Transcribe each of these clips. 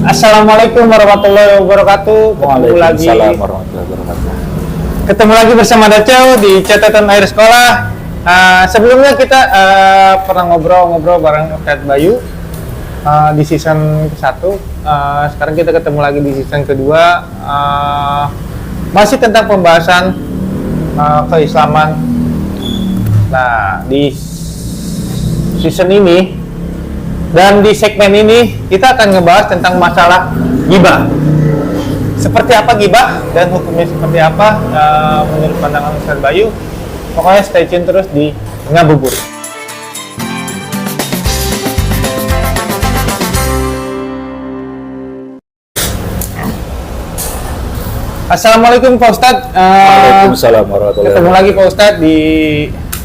Assalamualaikum warahmatullahi wabarakatuh. Waalaikumsalam warahmatullahi wabarakatuh. Ketemu lagi bersama Dacau di catatan akhir sekolah. Sebelumnya kita pernah ngobrol-ngobrol bareng Ustadz Bayu di season ke-1. Sekarang kita ketemu lagi di season kedua. Masih tentang pembahasan keislaman. Nah, di season ini dan di segmen ini kita akan ngebahas tentang masalah ghibah. Seperti apa ghibah dan hukumnya seperti apa menurut pandangan Ustadz Bayu. Pokoknya stay tune terus di Ngabuburit. Assalamualaikum Pak Ustadz. Waalaikumsalam warahmatullahi Ketemu lagi Pak Ustadz di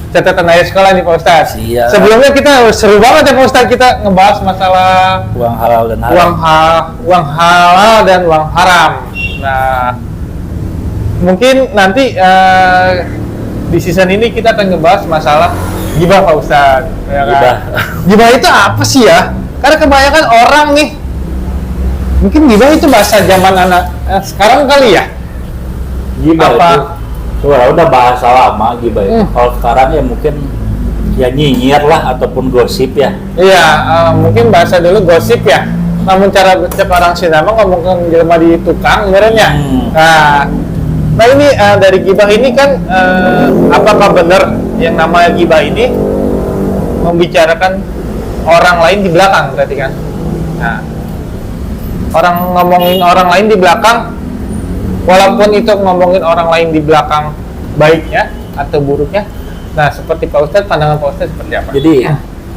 catatan akhir sekolah nih Pak Ustadz. Siap. Sebelumnya kita seru banget ya Pak Ustadz, kita ngebahas masalah uang halal dan haram. uang halal dan uang haram. Nah, mungkin nanti di season ini kita akan ngebahas masalah ghibah Pak Ustadz. Ya kan? Ghibah. Ghibah itu apa sih ya? Karena kebanyakan orang nih, mungkin ghibah itu bahasa zaman anak sekarang kali ya? Ghibah Apa? itu udah bahasa lama ghibah itu. Kalau sekarang ya mungkin ya nyinyir lah ataupun gosip ya. Iya, mungkin bahasa dulu gosip ya. Namun cara setiap orang Sunda mah ngomongin jelema di tukang merenya. Nah ini dari ghibah ini kan apakah benar yang namanya ghibah ini membicarakan orang lain di belakang berarti kan? Nah, orang ngomongin orang lain di belakang, walaupun itu ngomongin orang lain di belakang baiknya atau buruknya. Nah, seperti Pak Ustadz, pandangan Pak Ustadz seperti apa? Jadi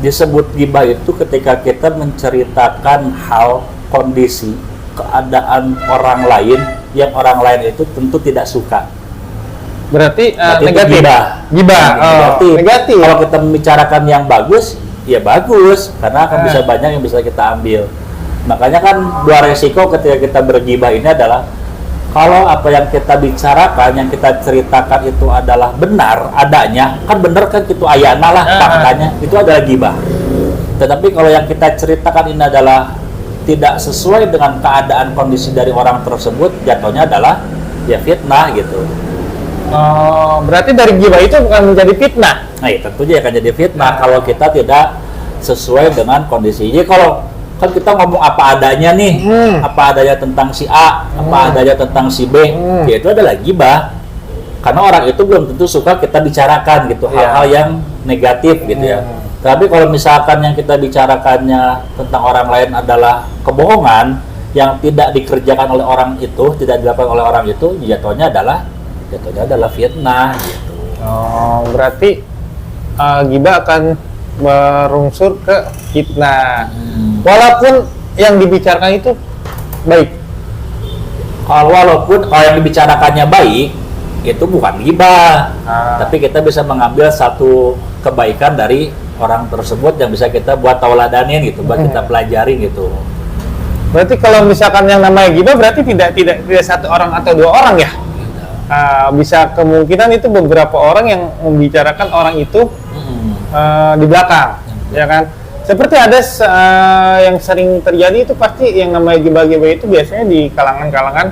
disebut ghibah itu ketika kita menceritakan hal, kondisi, keadaan orang lain yang orang lain itu tentu tidak suka. Berarti Berarti itu negatif. ghibah. Ghibah. Negatif. Negatif. Kalau kita membicarakan yang bagus, ya bagus, karena akan bisa banyak yang bisa kita ambil. Makanya kan dua resiko ketika kita berghibah ini adalah kalau apa yang kita bicarakan, yang kita ceritakan itu adalah benar adanya, kan benar kan itu ayana lah faktanya, itu adalah ghibah. Tetapi kalau yang kita ceritakan ini adalah tidak sesuai dengan keadaan kondisi dari orang tersebut, jatuhnya adalah ya fitnah gitu. Oh, berarti dari ghibah itu bukan menjadi fitnah. Nah, ya, tentunya akan jadi fitnah kalau kita tidak sesuai dengan kondisi. Jadi kalau kan kita ngomong apa adanya nih, apa adanya tentang si A, apa adanya tentang si B, ya itu adalah ghibah. Karena orang itu belum tentu suka kita bicarakan gitu, hal-hal yang negatif gitu ya. Tapi kalau misalkan yang kita bicarakannya tentang orang lain adalah kebohongan yang tidak dikerjakan oleh orang itu, tidak dilakukan oleh orang itu, jatuhnya adalah fitnah gitu. Oh, berarti ghibah akan berunsur ke fitnah. Walaupun yang dibicarakan itu baik. Walaupun kalau yang dibicarakannya baik, itu bukan ghibah. Tapi kita bisa mengambil satu kebaikan dari orang tersebut yang bisa kita buat tauladanin gitu, buat kita pelajarin gitu. Berarti kalau misalkan yang namanya ghibah berarti tidak satu orang atau dua orang ya? Bisa kemungkinan itu beberapa orang yang membicarakan orang itu di belakang, ya kan? Seperti ada yang sering terjadi itu pasti yang namanya ghibah-ghibah itu biasanya di kalangan-kalangan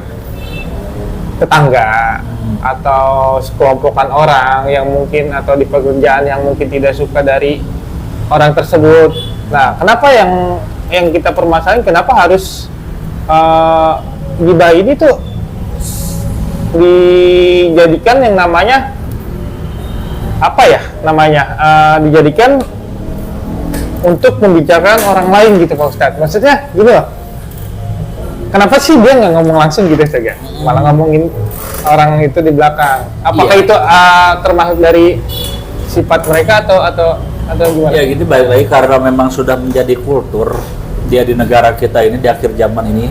tetangga atau sekelompokan orang yang mungkin atau di pekerjaan yang mungkin tidak suka dari orang tersebut. Nah, kenapa yang kita permasalahin kenapa harus ghibah ini tuh dijadikan yang namanya apa ya namanya dijadikan untuk membicarakan orang lain gitu Pak Ustadz. Maksudnya gini loh, kenapa sih dia nggak ngomong langsung gitu saja, malah ngomongin orang itu di belakang? Apakah itu termasuk dari sifat mereka atau gimana? Ya gitu, balik lagi karena memang sudah menjadi kultur dia di negara kita ini di akhir zaman ini.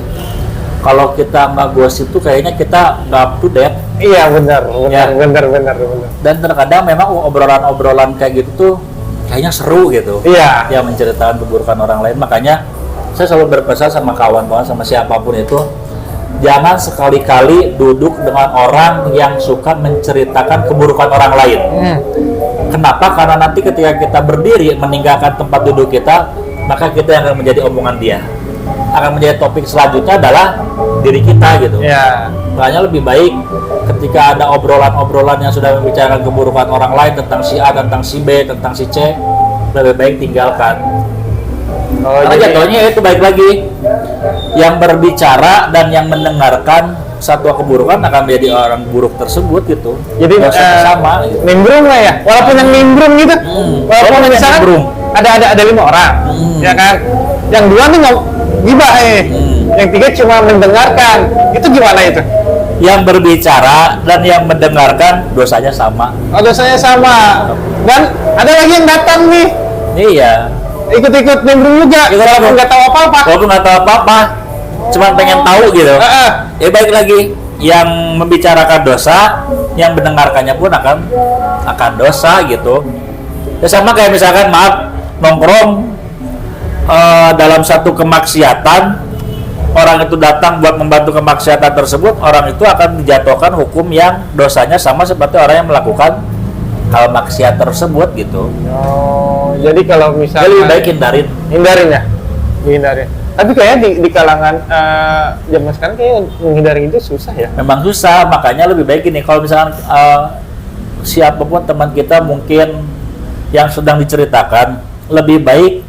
Kalau kita nggak gosip itu kayaknya kita nggak up to date. Iya benar. Dan terkadang memang obrolan kayak gitu tuh kayaknya seru gitu. Iya. Ya menceritakan keburukan orang lain. Makanya saya selalu berpesan sama kawan-kawan, sama siapapun itu, jangan sekali-kali duduk dengan orang yang suka menceritakan keburukan orang lain. Kenapa? Karena nanti ketika kita berdiri meninggalkan tempat duduk kita, maka kita yang akan menjadi omongan dia. akan menjadi topik selanjutnya adalah diri kita gitu. Ya. Makanya lebih baik ketika ada obrolan-obrolan yang sudah membicarakan keburukan orang lain tentang si A, tentang si B, tentang si C, lebih baik tinggalkan. Oh, Karena jadi jatuhnya itu baik lagi, yang berbicara dan yang mendengarkan satu keburukan akan menjadi orang buruk tersebut gitu. jadi sama gitu. nimbrung lah ya. Walaupun yang nimbrung gitu. Walaupun Walaupun yang misalkan nimbrung. ada 5 orang, ya kan. Yang 2 nih nggak gibah Yang 3 cuma mendengarkan. Itu gimana itu? Yang berbicara dan yang mendengarkan dosanya sama. Oh, dosanya sama. Dan ada lagi yang datang nih, Iya. ikut-ikut nimbrung juga. Walaupun nggak tahu apa-apa. Walaupun nggak tahu apa-apa, cuma pengen tahu gitu. Ya baik lagi, yang membicarakan dosa, yang mendengarkannya pun akan dosa gitu. Ya sama kayak misalkan maaf nongkrong dalam satu kemaksiatan, orang itu datang buat membantu kemaksiatan tersebut, orang itu akan dijatuhkan hukum yang dosanya sama seperti orang yang melakukan hal maksiat tersebut gitu. Oh, jadi kalau Jadi misalnya lebih baik hindarin ya, dihindarin. Tapi kayaknya di kalangan zaman sekarang kayak menghindari itu susah ya. Memang susah, makanya lebih baik ini kalau misalkan siapapun teman kita mungkin yang sedang diceritakan, lebih baik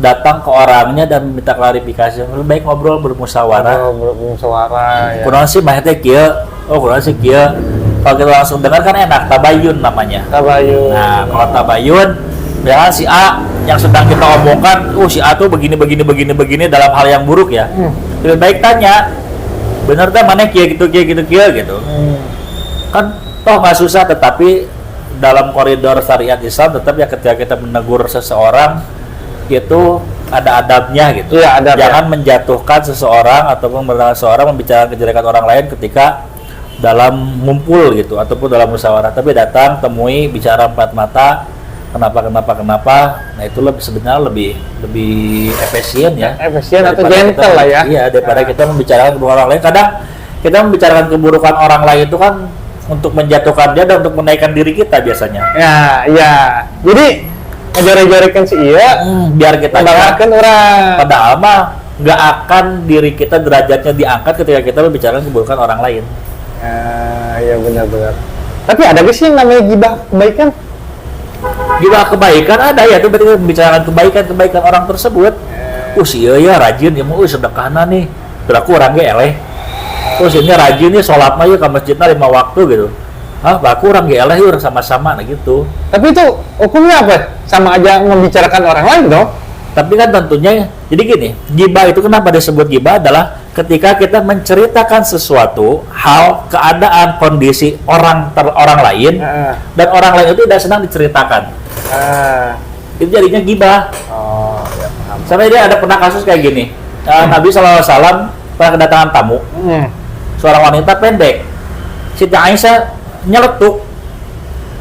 datang ke orangnya dan minta klarifikasi. Lebih baik ngobrol bermusyawarah. Oh, bermusyawarah ya. Kurang sih mahnya kieu, kurang sih kieu. Kalau kita langsung dengar kan enak, tabayun namanya. Tabayun. Nah, kalau tabayun, ya si A yang sedang kita omongkan, si A tuh begini dalam hal yang buruk ya. Lebih baik tanya, bener teh mana kieu gitu. Kan toh nggak susah, tetapi dalam koridor syariat Islam tetap ya ketika kita menegur seseorang itu ada adabnya gitu. Iya, adab, Jangan menjatuhkan seseorang ataupun seseorang membicarakan kejelekan orang lain ketika dalam ngumpul gitu ataupun dalam musyawarah. Tapi datang, temui, bicara empat mata, kenapa. Nah itu sebenarnya lebih efisien ya. Efisien atau Daripada gentle kita- lah ya. Iya, daripada kita membicarakan keburukan orang lain. Kadang kita membicarakan keburukan orang lain itu kan untuk menjatuhkan dia dan untuk menaikkan diri kita biasanya. Ya, iya. Jadi ngejore-jorekan si iya, Biar kita mendengarkan orang. padahal mah nggak akan diri kita derajatnya diangkat ketika kita membicarakan keburukan orang lain. Iya benar-benar. Tapi ada gak sih yang namanya gibah kebaikan? Gibah kebaikan ada ya, itu berarti membicarakan kebaikan orang tersebut. Si iya rajin ya, mau sedekahna nih, berlaku orang ge eleh. Ini rajin nih sholat mah ya ke masjidnya 5 waktu gitu. Baku orang ge eleh yuk sama-sama nah gitu. Tapi itu hukumnya apa? Sama aja membicarakan orang lain dong. Tapi kan tentunya, jadi gini, gibah itu kenapa disebut gibah adalah ketika kita menceritakan sesuatu, hal, keadaan, kondisi orang lain, dan orang lain itu tidak senang diceritakan. Itu jadinya gibah. Oh, ya paham. Sampai dia ada pernah kasus kayak gini. Nabi SAW pernah kedatangan tamu, seorang wanita pendek. Siti Aisyah nyeletuk.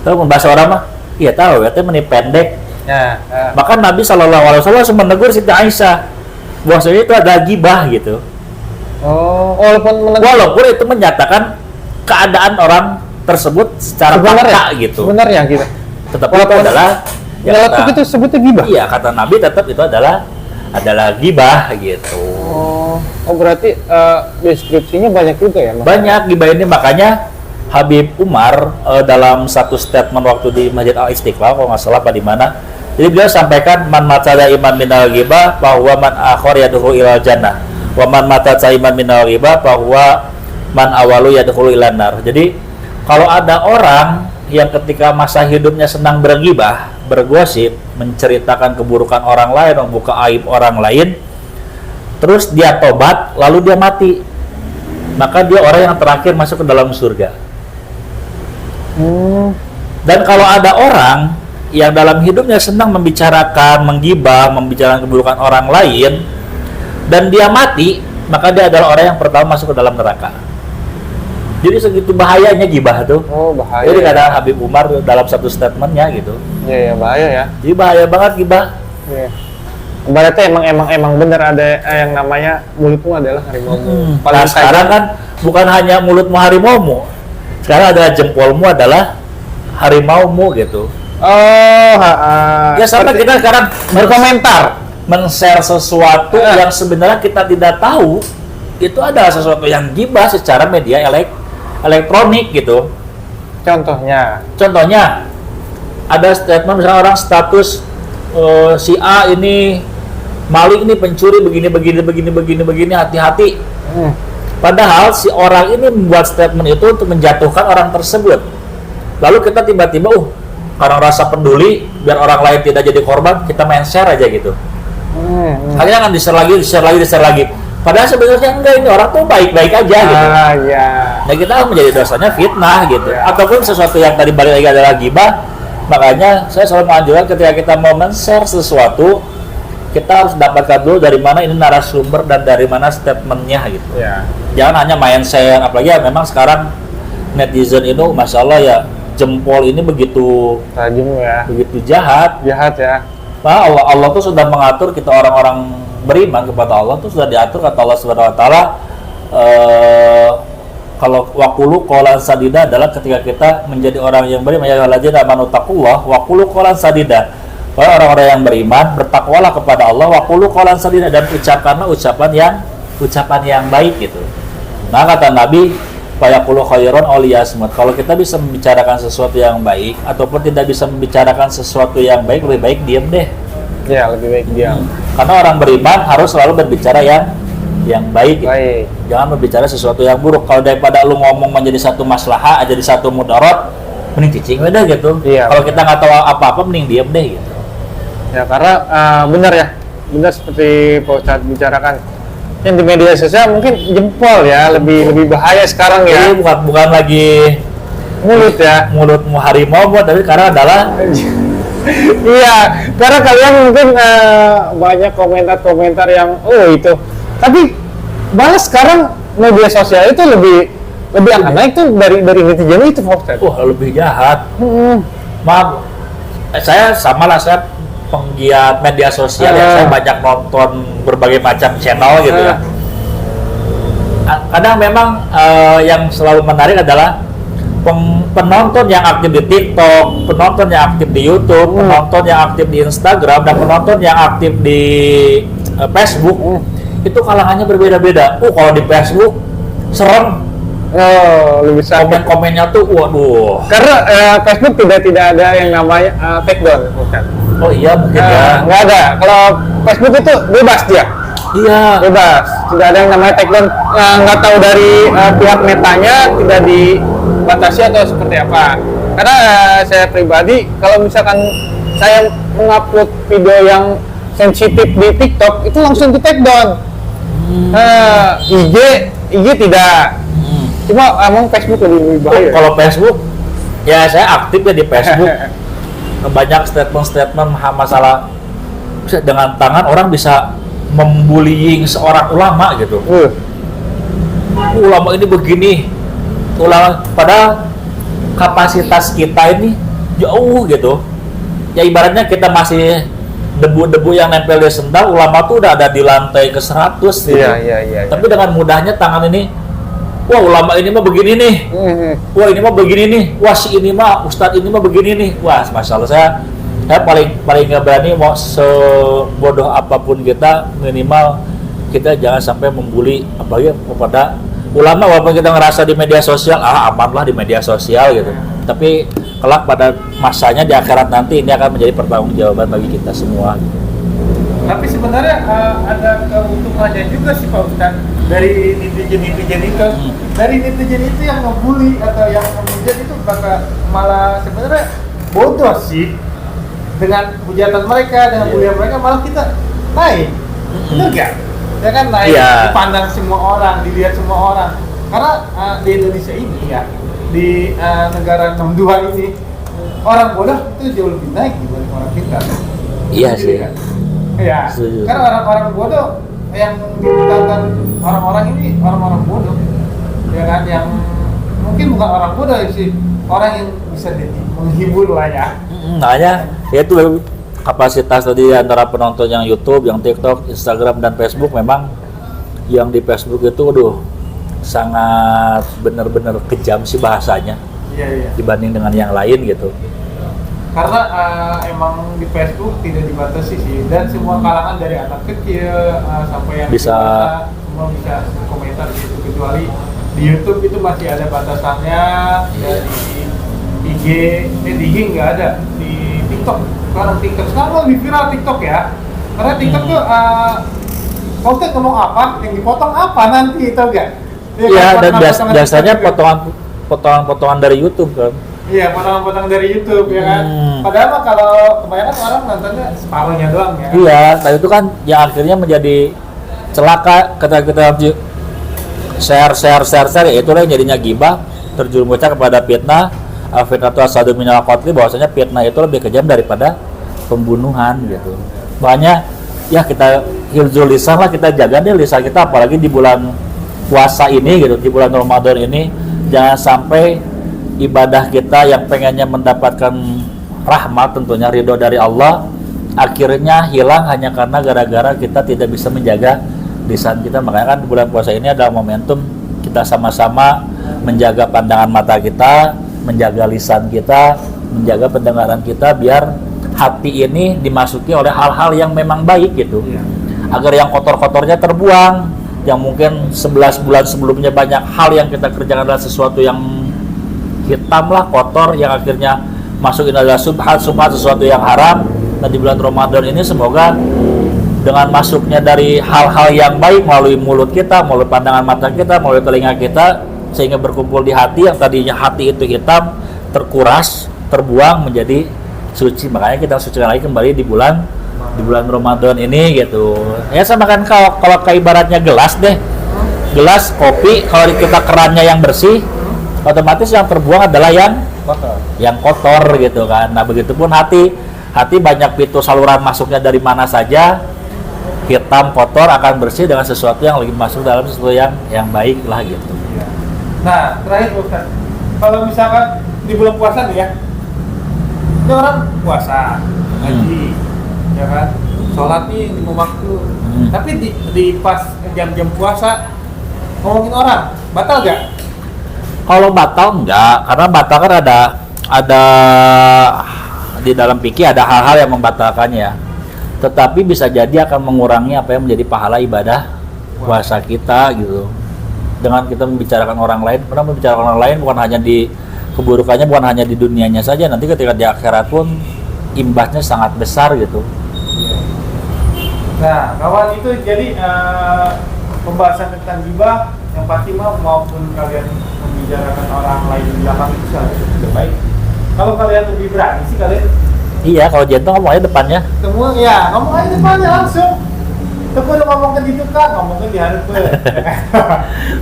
Tahu bahasa orang mah? Iya tahu, ya, meni pendek. Bahkan Nabi SAW menegur Siti Aisyah bahwasanya itu adalah gibah gitu. Oh, walaupun itu menyatakan keadaan orang tersebut secara fakta gitu. Sebenarnya gitu. Tetapi itu adalah nyeletuk itu sebutnya gibah. Iya, kata Nabi tetap itu adalah gibah gitu. Oh berarti deskripsinya banyak juga ya? Banyak gibah ini, makanya Habib Umar dalam satu statement waktu di Masjid Al Istiqlal kalau nggak salah apa di mana, jadi beliau sampaikan man matada iman minal ghibah bahwa man akhir yadkhulu ilal jannah wa man matada iman minal ghibah bahwa man awalu yadkhulu ilan nar. Jadi kalau ada orang yang ketika masa hidupnya senang bergibah, bergosip, menceritakan keburukan orang lain, membuka aib orang lain, terus dia tobat lalu dia mati, maka dia orang yang terakhir masuk ke dalam surga. Dan kalau ada orang yang dalam hidupnya senang membicarakan, menggibah, membicarakan keburukan orang lain, dan dia mati, maka dia adalah orang yang pertama masuk ke dalam neraka. Jadi segitu bahayanya gibah tuh. Oh bahaya. Jadi kata Habib Umar dalam satu statementnya gitu. Iya bahaya ya. Jadi bahaya banget gibah. Iya. Berarti emang benar ada yang namanya mulutmu adalah harimau. Nah sekarang kan bukan hanya mulutmu harimaumu, sekarang adalah jempolmu adalah harimaumu gitu. Oh, Ya sama kita sekarang berkomentar. men-share sesuatu yang sebenarnya kita tidak tahu itu adalah sesuatu yang gibah secara media elektronik gitu. Contohnya ada statement misalnya orang status si A ini maling, ini pencuri, begini, hati-hati. Padahal si orang ini membuat statement itu untuk menjatuhkan orang tersebut. Lalu kita tiba-tiba karena rasa peduli biar orang lain tidak jadi korban, kita main share aja gitu. Akhirnya kan di-share lagi. Padahal sebenarnya enggak, ini orang tuh baik-baik aja gitu. Nah kita menjadi dosanya fitnah gitu. Ataupun sesuatu yang tadi balik lagi adalah gibah. Makanya saya selalu menganjurkan ketika kita mau men-share sesuatu, kita harus dapatkan dulu dari mana ini narasumber dan dari mana statementnya gitu. Jangan hanya main share, apalagi ya memang sekarang netizen itu masya Allah ya, jempol ini begitu tajam ya, begitu jahat ya. Nah, Allah tuh sudah mengatur kita orang-orang beriman kepada Allah tuh sudah diatur kata Allah Subhanahu wa taala, kalau waqulu qaulan sadida adalah ketika kita menjadi orang yang beriman, ya alladzina amanu taqullah waqulu qaulan sadida. Orang-orang yang beriman bertakwalah kepada Allah waqulu qaulan sadida, dan ucapkanlah ucapan yang baik gitu. Nah kata Nabi, fayaqulu khairan aw liyasmut. Kalau kita bisa membicarakan sesuatu yang baik ataupun tidak bisa membicarakan sesuatu yang baik, lebih baik diam deh. Ya, lebih baik diam. Karena orang beriman harus selalu berbicara yang baik. Jangan berbicara sesuatu yang buruk. Kalau daripada lu ngomong menjadi satu maslahah, jadi satu mudarat, mending cicing udah gitu. Kalau kita nggak tahu apa-apa, mending diam deh gitu. Ya, karena benar seperti Pak Ustadz bicarakan. Yang di media sosial mungkin jempol ya, lebih bahaya sekarang ya. Jadi bukan lagi mulut ya, mulutmu harimau, tapi karena adalah iya, karena kalian mungkin banyak komentar yang itu. Tapi malah sekarang media sosial itu lebih akan naik tuh dari netizen itu, Pak. Lebih jahat. Maaf, saya penggiat media sosial ya, saya banyak nonton berbagai macam channel gitu ya. Kadang memang yang selalu menarik adalah penonton yang aktif di TikTok, penonton yang aktif di YouTube, penonton yang aktif di Instagram, dan penonton yang aktif di Facebook. Itu kalangannya berbeda-beda. Kalau di Facebook serem. Lebih sakit. Komen-komennya tuh waduh. Karena Facebook tidak ada yang namanya take down, bukan? Oh iya mungkin ya. Nggak ada. Kalau Facebook itu bebas dia. Iya. Bebas. Tidak ada yang namanya take down. Nggak tahu dari pihak metanya tidak dibatasi atau seperti apa. Karena saya pribadi kalau misalkan saya mengupload video yang sensitif di TikTok itu langsung di take down. IG tidak. Cuma emang Facebook lebih bahaya. Kalau Facebook, ya saya aktif ya di Facebook. Banyak statement masalah dengan tangan orang bisa membullying seorang ulama gitu. Ulama ini begini, padahal kapasitas kita ini jauh gitu. Ya ibaratnya kita masih debu-debu yang nempel di sendal, ulama tuh udah ada di lantai ke 100 gitu. Iya. Tapi dengan mudahnya tangan ini, wah ulama ini mah begini nih, wah ini mah begini nih, wah si ini mah ustadz ini mah begini nih, wah masalah saya paling nggak berani mau sebodoh apapun kita, minimal kita jangan sampai membuli apalagi kepada ulama. Walaupun kita ngerasa di media sosial aman lah di media sosial gitu, tapi kelak pada masanya di akhirat nanti ini akan menjadi pertanggungjawaban bagi kita semua. Tapi sebenarnya ada keuntungannya juga sih Pak Ustadz dari netizen itu. Dari netizen itu yang ngebully atau yang menghujat itu malah sebenarnya bodoh sih. Dengan hujatan mereka, dengan bulian mereka malah kita naik. Benar nggak? Ya kan naik, dipandang semua orang, dilihat semua orang. Karena di Indonesia ini ya, di negara 62 ini, orang bodoh itu jauh lebih naik dibanding orang pintar. Iya sih. Kan? Ya, karena orang-orang bodoh yang dikatakan orang-orang ini orang-orang bodoh, ya kan, yang mungkin bukan orang bodoh sih, orang yang bisa menghibur lah ya. Makanya itu kapasitas tadi antara penonton yang YouTube, yang TikTok, Instagram dan Facebook, memang yang di Facebook itu, sangat benar-benar kejam sih bahasanya. Iya. Dibanding dengan yang lain gitu. karena emang di Facebook tidak dibatasi sih, dan semua kalangan dari anak kecil sampai yang Bisa. dewasa, semua bisa komentar gitu, kecuali di YouTube itu masih ada batasannya. Dan di IG nggak ada, di TikTok sekarang lebih viral TikTok ya, karena TikTok tuh konten ngomong apa yang dipotong apa nanti itu enggak. Iya, dan biasanya potongan dari YouTube kan. Iya, potongan dari YouTube ya kan. Padahal mah kalau kebanyakan orang nontonnya separuhnya doang ya. Iya, tapi itu kan yang akhirnya menjadi celaka ketika kita share, ya itulah yang jadinya gibah, terjerumus kepada fitnah. Fitnah itu asadu minal qatli, bahwasanya fitnah itu lebih kejam daripada pembunuhan gitu. Makanya ya kita hifdzul lisan lah, kita jaga deh lisan kita, apalagi di bulan puasa ini gitu, di bulan Ramadan ini, jangan sampai ibadah kita yang pengennya mendapatkan rahmat, tentunya ridho dari Allah, akhirnya hilang hanya karena gara-gara kita tidak bisa menjaga lisan kita. Makanya kan di bulan puasa ini adalah momentum kita sama-sama menjaga pandangan mata kita, menjaga lisan kita, menjaga pendengaran kita, biar hati ini dimasuki oleh hal-hal yang memang baik gitu. Agar yang kotor-kotornya terbuang, yang mungkin 11 bulan sebelumnya banyak hal yang kita kerjakan adalah sesuatu yang hitam lah, kotor, yang akhirnya masuk adalah subhat sesuatu yang haram. Dan di bulan Ramadan ini semoga dengan masuknya dari hal-hal yang baik melalui mulut kita, melalui pandangan mata kita, melalui telinga kita, sehingga berkumpul di hati, yang tadinya hati itu hitam, terkuras, terbuang menjadi suci. Makanya kita sucikan lagi kembali di bulan Ramadan ini gitu. Ya sama kan kalau kayak ibaratnya gelas deh. Gelas kopi, kalau kita kerannya yang bersih, otomatis yang terbuang adalah yang kotor gitu kan. Nah, begitupun hati banyak pintu saluran masuknya dari mana saja, hitam, kotor, akan bersih dengan sesuatu yang lagi masuk dalam sesuatu yang baik lah gitu. Nah, terakhir Ustaz, kalau misalkan di bulan puasa nih ya, ini orang puasa, ngaji, ya kan, sholat nih di waktu, tapi di pas jam-jam puasa ngomongin orang, batal gak? Kalau batal enggak, karena batal kan ada di dalam fikih ada hal-hal yang membatalkannya. Tetapi bisa jadi akan mengurangi apa yang menjadi pahala ibadah puasa kita gitu. Dengan kita membicarakan orang lain, pernah membicarakan orang lain bukan hanya di keburukannya, bukan hanya di dunianya saja, nanti ketika di akhirat pun imbasnya sangat besar gitu. Nah, kawan, itu jadi pembahasan tentang gibah yang pasti maupun kalian membicarakan orang lain di belakang itu sudah baik. Kalau kalian lebih berani sih kalian. Iya, kalau jantung ngomong aja depannya. Semua ya, ngomong aja depannya langsung. Itu udah ngomongin di tukang, ngomongin di harus.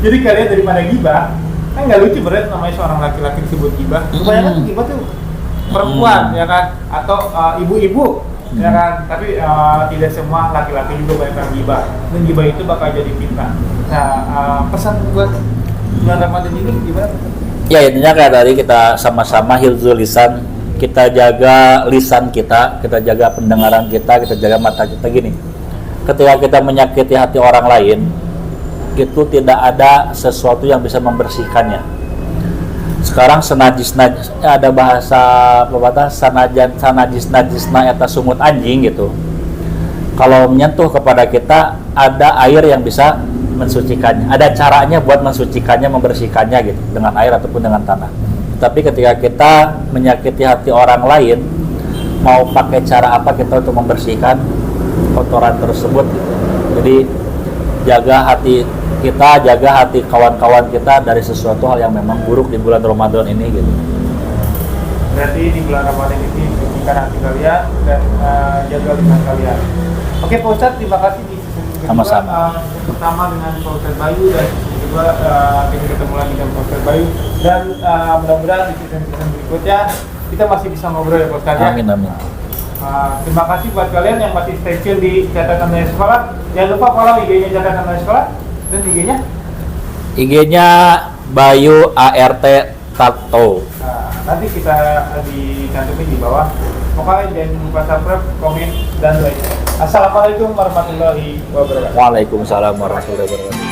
Jadi kalian daripada gibah, kan nggak lucu berarti namanya seorang laki-laki disebut gibah. Kebanyakan gibah tuh perempuan ya kan, atau ibu-ibu ya kan. Tapi tidak semua laki-laki juga banyak yang gibah. Dan gibah itu bakal jadi fitnah. Nah, pesan buat bulan Ramadan ini gimana? Ya intinya kayak tadi, kita sama-sama hifdzul lisan, kita jaga lisan kita jaga pendengaran kita jaga mata kita. Gini, ketika kita menyakiti hati orang lain, itu tidak ada sesuatu yang bisa membersihkannya. Sekarang ada bahasa pepatah, sanajisna eta sumut anjing gitu. Kalau menyentuh kepada kita, ada air yang bisa mensucikannya, ada caranya buat mensucikannya, membersihkannya gitu, dengan air ataupun dengan tanah. Tapi ketika kita menyakiti hati orang lain, mau pakai cara apa kita untuk membersihkan kotoran tersebut gitu. Jadi jaga hati kita, jaga hati kawan-kawan kita dari sesuatu hal yang memang buruk di bulan Ramadan ini gitu. Berarti di bulan Ramadan ini sucikan hati kalian dan jaga lisan kalian. Oke Pak Ustadz, terima kasih di sesi Sama-sama. pertama dengan Pak Ustadz Bayu, dan sesi kedua kita ketemu lagi dengan Pak Ustadz Bayu, dan mudah-mudahan di season berikutnya kita masih bisa ngobrol ya Pak Ustadz ya. Amin amin. Terima kasih buat kalian yang masih stay tune di Catatan Nilai Sekolah. Jangan lupa follow IG-nya Catatan Nilai Sekolah, dan IG-nya? IG-nya Bayu ART Tato. Nanti kita dicantumin di bawah. Pokoknya jangan lupa subscribe, komen, dan like. Assalamualaikum warahmatullahi wabarakatuh. Waalaikumsalam warahmatullahi wabarakatuh.